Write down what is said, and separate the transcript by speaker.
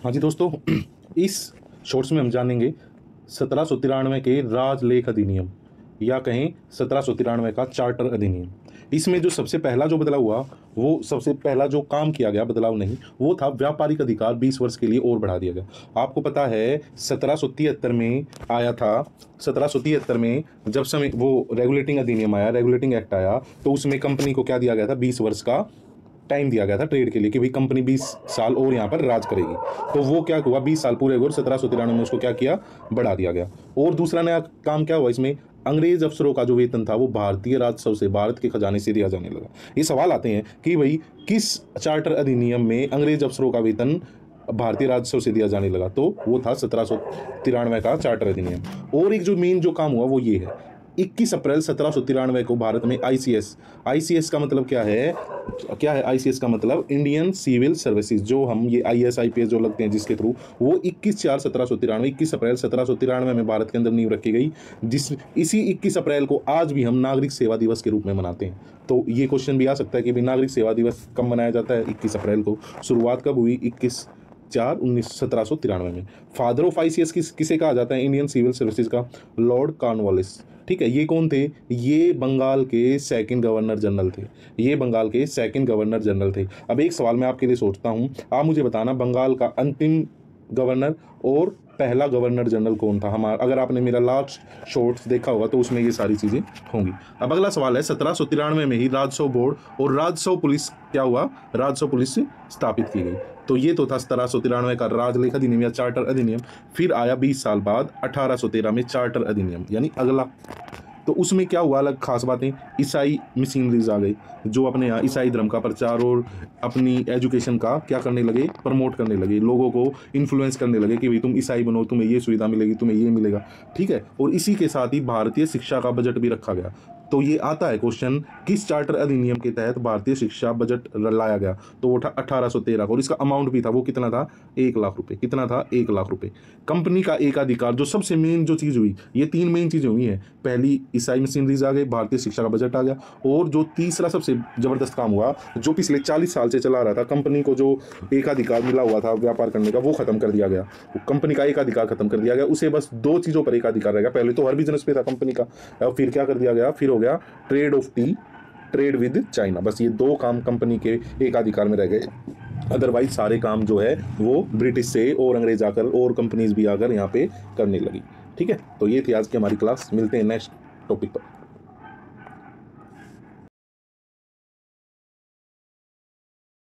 Speaker 1: हाँ जी दोस्तों, इस शॉर्ट्स में हम जानेंगे 1793 के राजलेख अधिनियम या कहें 1793 का चार्टर अधिनियम। इसमें जो सबसे पहला जो बदलाव हुआ, वो सबसे पहला जो काम किया गया, बदलाव नहीं, वो था व्यापारिक अधिकार 20 वर्ष के लिए और बढ़ा दिया गया। आपको पता है 1773 में आया था। 1773 में जब समय वो रेगुलेटिंग अधिनियम आया, रेगुलेटिंग एक्ट आया, तो उसमें कंपनी को क्या दिया गया था, 20 वर्ष का टाइम दिया गया था ट्रेड के लिए कि भाई कंपनी 20 साल और यहाँ पर राज करेगी। तो वो क्या हुआ, 20 साल पूरे हुए और 1793 में उसको क्या किया, बढ़ा दिया गया। और दूसरा नया काम क्या हुआ इसमें, अंग्रेज अफसरों का जो वेतन था वो भारतीय राजस्व से, भारत के खजाने से दिया जाने लगा। ये सवाल आते हैं कि भाई किस चार्टर अधिनियम में अंग्रेज अफसरों का वेतन भारतीय राजस्व से दिया जाने लगा, तो वो था 1793 का चार्टर अधिनियम। और एक जो मेन जो काम हुआ वो ये है, 21 अप्रैल 1793 को भारत में आईसीएस का मतलब क्या है, आईसीएस का मतलब इंडियन सिविल सर्विसेज, जो हम ये आईएएस आईपीएस जो लगते हैं जिसके थ्रू, वो 21 अप्रैल 1793 में भारत के अंदर नींव रखी गई। इसी 21 अप्रैल को आज भी हम नागरिक सेवा दिवस के रूप में मनाते हैं। तो ये क्वेश्चन भी आ सकता है कि भाई नागरिक सेवा दिवस कब मनाया जाता है, 21 अप्रैल को। शुरुआत कब हुई, 1793 में। फादर ऑफ आईसीएस किसे कहा जाता है, इंडियन सिविल सर्विसेज का लॉर्ड कॉर्नवालिस। ठीक है, ये कौन थे, ये बंगाल के सेकंड गवर्नर जनरल थे। अब एक सवाल मैं आपके लिए सोचता हूं, आप मुझे बताना बंगाल का अंतिम गवर्नर और पहला गवर्नर जनरल कौन था हमारा। अगर आपने मेरा लास्ट शॉर्ट्स देखा होगा तो उसमें ये सारी चीजें होंगी। अब अगला सवाल है, 1793 में ही राजस्व बोर्ड और राजस्व पुलिस क्या हुआ, राजस्व पुलिस स्थापित की गई। तो ये तो था 1793 का राजलेख अधिनियम या चार्टर अधिनियम। फिर आया 20 साल बाद 1813 में चार्टर अधिनियम, यानी अगला। तो उसमें क्या हुआ, अलग खास बातें, ईसाई मिशनरीज आ गई जो अपने यहाँ ईसाई धर्म का प्रचार और अपनी एजुकेशन का क्या करने लगे, प्रमोट करने लगे, लोगों को इन्फ्लुएंस करने लगे कि भाई तुम ईसाई बनो, तुम्हें ये सुविधा मिलेगी, तुम्हें ये मिलेगा। ठीक है, और इसी के साथ ही भारतीय शिक्षा का बजट भी रखा गया। तो ये आता है क्वेश्चन, किस चार्टर अधिनियम के तहत भारतीय शिक्षा बजट लाया गया, तो वो था 1813 का। और इसका अमाउंट भी था, वो कितना था, 1 लाख रुपए। कितना था, 1 लाख रुपए। कंपनी का एकाधिकार, जो सबसे मेन जो चीज हुई, ये 3 मेन चीजें हुई हैं। पहली ईसाई मशीनरीज आ गई, भारतीय शिक्षा का बजट आ गया, और जो तीसरा सबसे जबरदस्त काम हुआ, जो पिछले 40 साल से चला रहा था, कंपनी को जो एकाधिकार मिला हुआ था व्यापार करने का, वो खत्म कर दिया गया। कंपनी का एकाधिकार खत्म कर दिया गया, उसे बस 2 चीजों पर एकाधिकार रह गया। पहले तो हर बिजनेस पे था कंपनी का, और फिर क्या कर दिया गया, फिर हो गया trade off T, trade with China. बस ये 2 काम कंपनी के एकाधिकार में रह गए। अदरवाइज सारे काम जो है वो ब्रिटिश से और अंग्रेज आकर और कंपनीज भी आकर यहाँ पे करने लगी। ठीक है, तो ये थी आज की हमारी क्लास। मिलते हैं नेक्स्ट टॉपिक पर।